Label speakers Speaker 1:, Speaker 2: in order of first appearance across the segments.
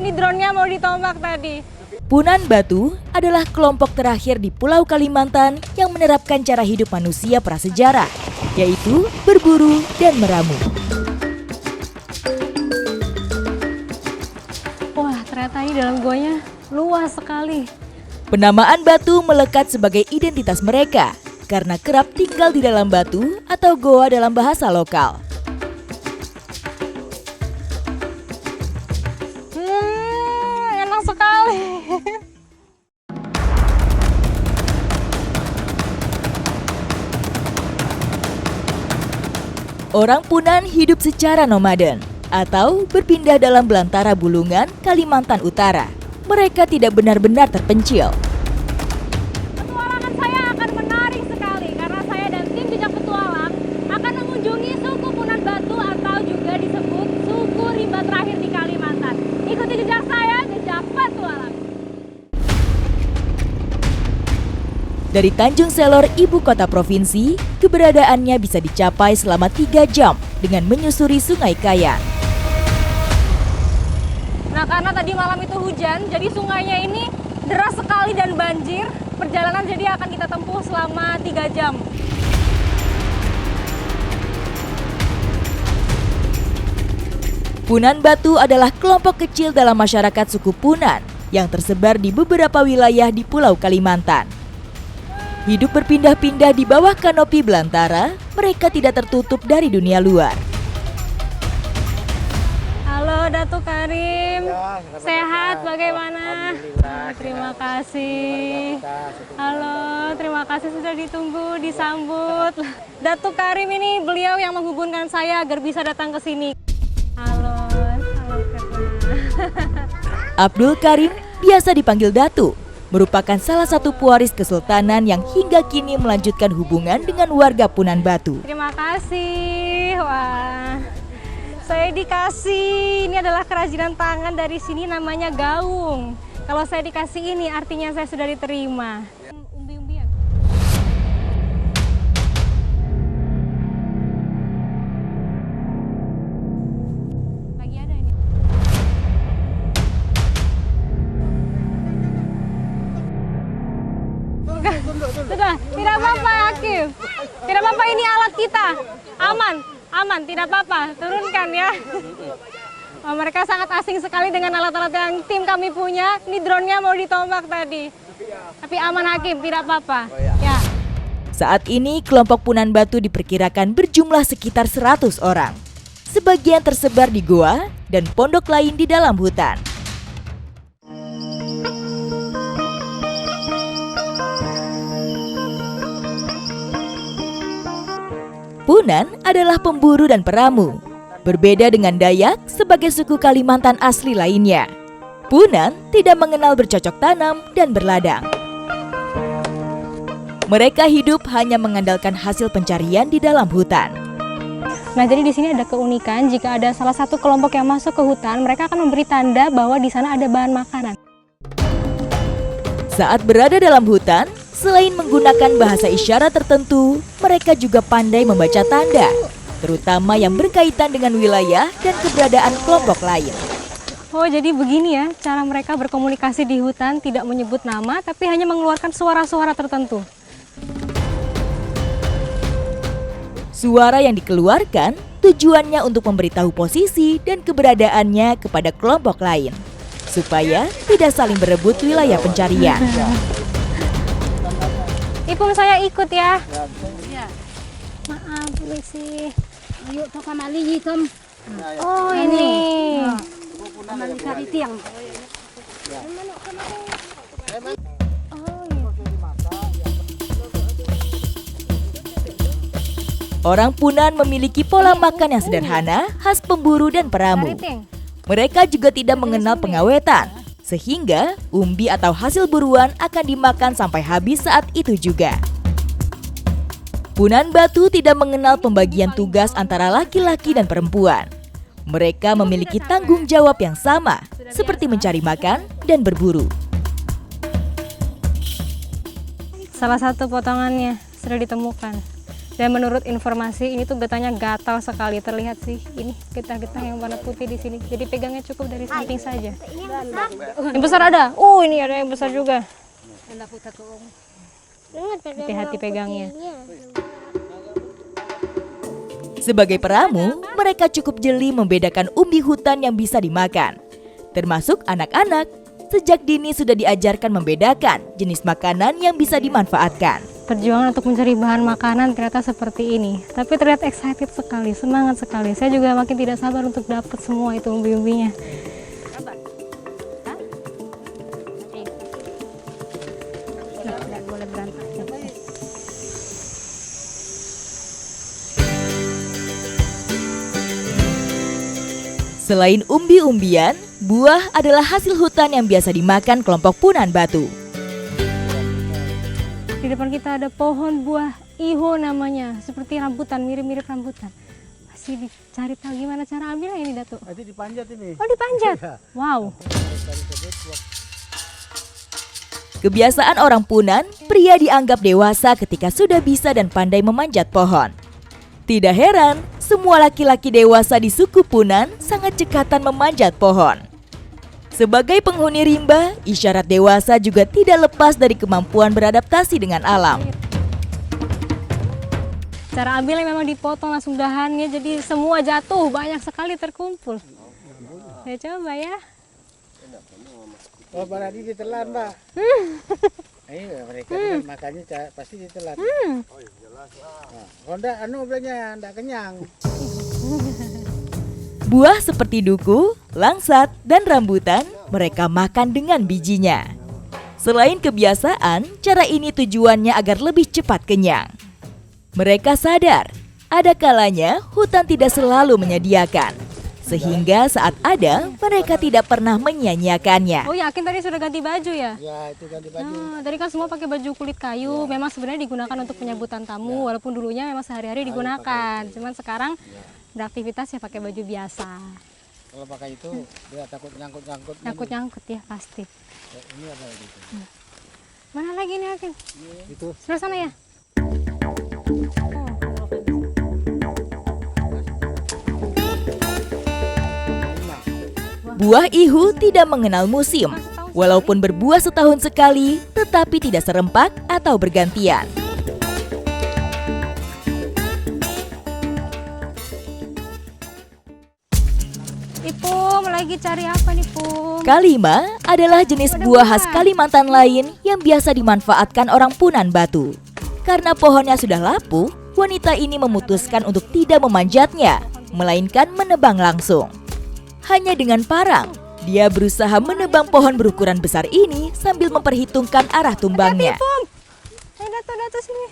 Speaker 1: Ini drone-nya mau ditombak tadi.
Speaker 2: Punan Batu adalah kelompok terakhir di Pulau Kalimantan yang menerapkan cara hidup manusia prasejarah, yaitu berburu dan meramu.
Speaker 1: Wah, ternyata ini dalam guanya luas sekali.
Speaker 2: Penamaan batu melekat sebagai identitas mereka karena kerap tinggal di dalam batu atau goa dalam bahasa lokal.
Speaker 1: Enak sekali.
Speaker 2: Orang Punan hidup secara nomaden atau berpindah dalam belantara Bulungan, Kalimantan Utara. Mereka tidak benar-benar terpencil.
Speaker 1: Petualangan saya akan menarik sekali karena saya dan tim Jejak Petualang akan mengunjungi suku Punan Batu atau juga disebut suku rimba terakhir di Kalimantan. Ikuti jejak saya, Jejak Petualang.
Speaker 2: Dari Tanjung Selor, ibu kota provinsi, keberadaannya bisa dicapai selama 3 jam dengan menyusuri Sungai Kayan.
Speaker 1: Nah, karena tadi malam itu hujan, jadi sungainya ini deras sekali dan banjir. Perjalanan jadi akan kita tempuh selama 3 jam.
Speaker 2: Punan Batu adalah kelompok kecil dalam masyarakat suku Punan yang tersebar di beberapa wilayah di Pulau Kalimantan. Hidup berpindah-pindah di bawah kanopi belantara, mereka tidak tertutup dari dunia luar.
Speaker 1: Halo Datuk Karim,
Speaker 3: Ya,
Speaker 1: sehat bagaimana?
Speaker 3: Alhamdulillah,
Speaker 1: Terima kasih. Halo, terima kasih sudah ditunggu, disambut. Datuk Karim ini beliau yang menghubungkan saya agar bisa datang ke sini. Halo Ketuna.
Speaker 2: Abdul Karim, biasa dipanggil Datu, merupakan salah satu pewaris kesultanan yang hingga kini melanjutkan hubungan dengan warga Punan Batu.
Speaker 1: Terima kasih. Wah, saya dikasih. Ini adalah kerajinan tangan dari sini namanya gaung. Kalau saya dikasih ini artinya saya sudah diterima. Umbi-umbian. Lagi ada ini. Sudah, tidak apa-apa Hakim. Tidak apa-apa, ini alat kita. Aman, tidak apa-apa. Turunkan ya. Oh, mereka sangat asing sekali dengan alat-alat yang tim kami punya. Ini drone-nya mau ditombak tadi. Tapi aman Hakim, tidak apa-apa. Ya.
Speaker 2: Saat ini kelompok Punan Batu diperkirakan berjumlah sekitar 100 orang. Sebagian tersebar di goa dan pondok lain di dalam hutan. Punan adalah pemburu dan peramu. Berbeda dengan Dayak sebagai suku Kalimantan asli lainnya. Punan tidak mengenal bercocok tanam dan berladang. Mereka hidup hanya mengandalkan hasil pencarian di dalam hutan.
Speaker 1: Nah, jadi di sini ada keunikan, jika ada salah satu kelompok yang masuk ke hutan, mereka akan memberi tanda bahwa di sana ada bahan makanan.
Speaker 2: Saat berada dalam hutan, selain menggunakan bahasa isyarat tertentu, mereka juga pandai membaca tanda, terutama yang berkaitan dengan wilayah dan keberadaan kelompok lain.
Speaker 1: Oh, jadi begini ya, cara mereka berkomunikasi di hutan, tidak menyebut nama, tapi hanya mengeluarkan suara-suara tertentu.
Speaker 2: Suara yang dikeluarkan tujuannya untuk memberitahu posisi dan keberadaannya kepada kelompok lain, supaya tidak saling berebut wilayah pencarian.
Speaker 1: Ipung, saya ikut ya. Maaf, sih.
Speaker 4: Ayo toka mali hitam.
Speaker 1: Oh, ini.
Speaker 4: Mali kari tiang.
Speaker 2: Orang Punan memiliki pola makan yang sederhana, khas pemburu dan peramu.
Speaker 1: Kariting.
Speaker 2: Mereka juga tidak mengenal pengawetan, sehingga umbi atau hasil buruan akan dimakan sampai habis saat itu juga. Punan Batu tidak mengenal pembagian tugas antara laki-laki dan perempuan. Mereka memiliki tanggung jawab yang sama, seperti mencari makan dan berburu.
Speaker 1: Salah satu potongannya sudah ditemukan. Dan menurut informasi ini tuh getahnya gatal sekali, terlihat sih ini getah-getah yang warna putih di sini. Jadi pegangnya cukup dari samping saja. Yang besar ada. Ini ada yang besar juga. Hati-hati pegangnya.
Speaker 2: Sebagai peramu, mereka cukup jeli membedakan umbi hutan yang bisa dimakan. Termasuk anak-anak, sejak dini sudah diajarkan membedakan jenis makanan yang bisa dimanfaatkan.
Speaker 1: Perjuangan untuk mencari bahan makanan ternyata seperti ini. Tapi terlihat excited sekali, semangat sekali. Saya juga makin tidak sabar untuk dapat semua itu umbi-umbinya. Tidak boleh berantem.
Speaker 2: Selain umbi-umbian, buah adalah hasil hutan yang biasa dimakan kelompok Punan Batu.
Speaker 1: Di depan kita ada pohon buah iho namanya, seperti rambutan, mirip-mirip rambutan. Masih dicari tahu gimana cara ambilnya ini, Datuk?
Speaker 3: Nanti dipanjat ini.
Speaker 1: Oh, dipanjat? Wow.
Speaker 2: Kebiasaan orang Punan, pria dianggap dewasa ketika sudah bisa dan pandai memanjat pohon. Tidak heran, semua laki-laki dewasa di suku Punan sangat cekatan memanjat pohon. Sebagai penghuni rimba, isyarat dewasa juga tidak lepas dari kemampuan beradaptasi dengan alam.
Speaker 1: Cara ambilnya memang dipotong langsung dahannya, jadi semua jatuh, banyak sekali terkumpul. Saya coba ya.
Speaker 3: Oh, berarti ditelan, Mbak. Ayo, mereka makannya pasti ditelan. Kalau enggak, enggak kenyang.
Speaker 2: Buah seperti duku, langsat, dan rambutan mereka makan dengan bijinya. Selain kebiasaan, cara ini tujuannya agar lebih cepat kenyang. Mereka sadar, ada kalanya hutan tidak selalu menyediakan. Sehingga saat ada, mereka tidak pernah menyia-nyiakannya.
Speaker 1: Oh, yakin tadi sudah ganti baju ya?
Speaker 3: Ya, itu ganti baju.
Speaker 1: Tadi kan semua pakai baju kulit kayu. Memang sebenarnya digunakan untuk penyambutan tamu, walaupun dulunya memang sehari-hari digunakan. Cuman sekarang beraktivitas ya pakai baju biasa.
Speaker 3: Kalau pakai itu, dia takut nyangkut-nyangkut.
Speaker 1: Nyangkut-nyangkut ya pasti.
Speaker 3: Ini apa lagi?
Speaker 1: Mana lagi nih, Hakim?
Speaker 3: Itu.
Speaker 1: Sebelah sana ya?
Speaker 2: Buah ihu tidak mengenal musim. Walaupun berbuah setahun sekali, tetapi tidak serempak atau bergantian.
Speaker 1: Ipum, lagi cari apa nih, Pum?
Speaker 2: Kalima adalah jenis buah khas Kalimantan lain yang biasa dimanfaatkan orang Punan Batu. Karena pohonnya sudah lapuk, wanita ini memutuskan untuk tidak memanjatnya, melainkan menebang langsung. Hanya dengan parang, dia berusaha menebang pohon berukuran besar ini sambil memperhitungkan arah tumbangnya.
Speaker 1: Pum! Ayo Dato sini.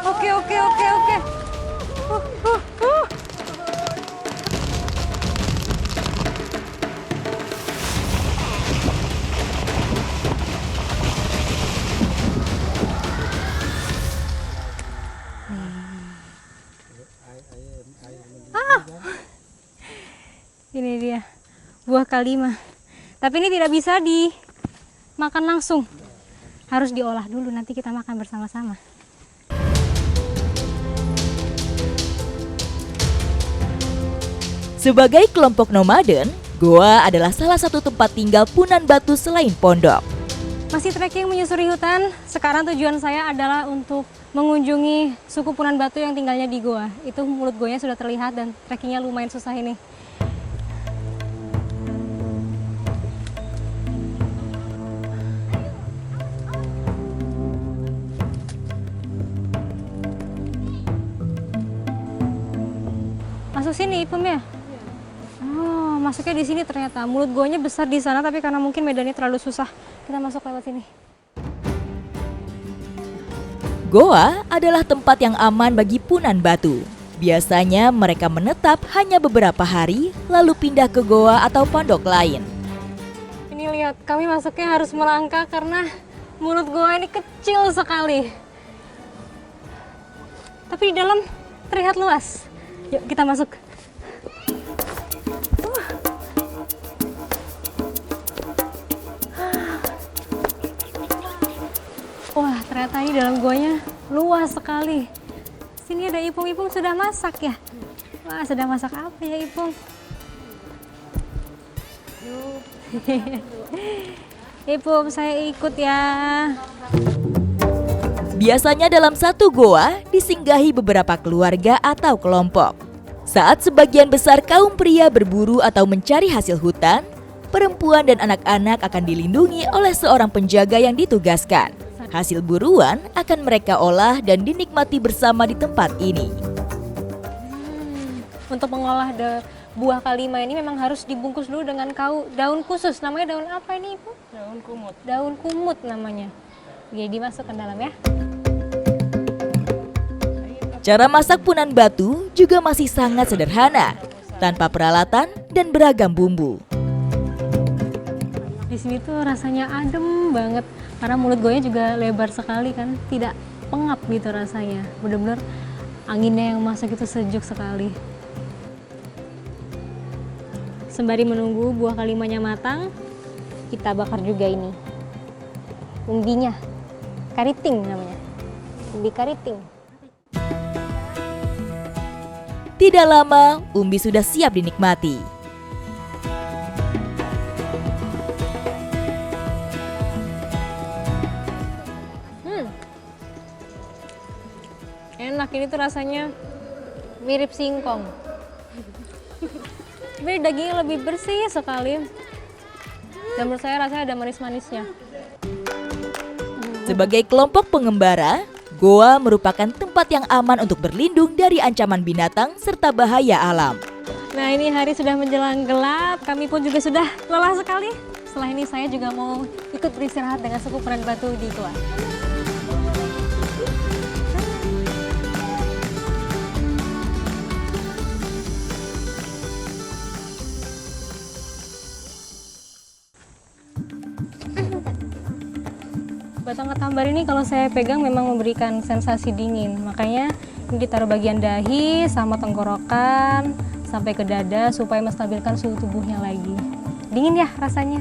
Speaker 1: Oke. Ini dia, buah kalima. Tapi ini tidak bisa dimakan langsung. Harus diolah dulu, nanti kita makan bersama-sama.
Speaker 2: Sebagai kelompok nomaden, goa adalah salah satu tempat tinggal Punan Batu selain pondok.
Speaker 1: Masih trekking menyusuri hutan, sekarang tujuan saya adalah untuk mengunjungi suku Punan Batu yang tinggalnya di goa. Itu mulut goanya sudah terlihat dan trekkingnya lumayan susah ini. Masuk sini, Ipum ya? Oh, masuknya di sini ternyata. Mulut goanya besar di sana, tapi karena mungkin medannya terlalu susah, kita masuk lewat sini.
Speaker 2: Goa adalah tempat yang aman bagi Punan Batu. Biasanya mereka menetap hanya beberapa hari, lalu pindah ke goa atau pondok lain.
Speaker 1: Ini lihat, kami masuknya harus melangkah karena mulut goa ini kecil sekali. Tapi di dalam terlihat luas. Yuk kita masuk. Wah, ternyata ini dalam goanya luas sekali. Sini ada Ipung sudah masak ya. Wah, sedang masak apa ya Ipung? Ipung, saya ikut ya.
Speaker 2: Biasanya dalam satu goa disinggahi beberapa keluarga atau kelompok. Saat sebagian besar kaum pria berburu atau mencari hasil hutan, perempuan dan anak-anak akan dilindungi oleh seorang penjaga yang ditugaskan. Hasil buruan akan mereka olah dan dinikmati bersama di tempat ini.
Speaker 1: Untuk mengolah buah kalima ini memang harus dibungkus dulu dengan daun khusus. Namanya daun apa ini Ibu?
Speaker 3: Daun kumut.
Speaker 1: Daun kumut namanya. Jadi dimasukkan dalam ya.
Speaker 2: Cara masak punan batu juga masih sangat sederhana, tanpa peralatan dan beragam bumbu.
Speaker 1: Di sini tuh rasanya adem banget karena mulut gonya juga lebar sekali kan, tidak pengap gitu rasanya. Bener-bener anginnya yang masuk itu sejuk sekali. Sembari menunggu buah kalimanya matang, kita bakar juga ini umbinya, kariting namanya, umbi kariting.
Speaker 2: Tidak lama, umbi sudah siap dinikmati.
Speaker 1: Enak, ini tuh rasanya mirip singkong. Tapi dagingnya lebih bersih sekali. Dan menurut saya rasanya ada manis-manisnya.
Speaker 2: Sebagai kelompok pengembara, goa merupakan tempat yang aman untuk berlindung dari ancaman binatang serta bahaya alam.
Speaker 1: Nah, ini hari sudah menjelang gelap, kami pun juga sudah lelah sekali. Setelah ini saya juga mau ikut beristirahat dengan suku Punan Batu di Goa. Batang ketambar ini kalau saya pegang memang memberikan sensasi dingin, makanya ini ditaruh bagian dahi sama tenggorokan sampai ke dada supaya menstabilkan suhu tubuhnya lagi. Dingin ya rasanya.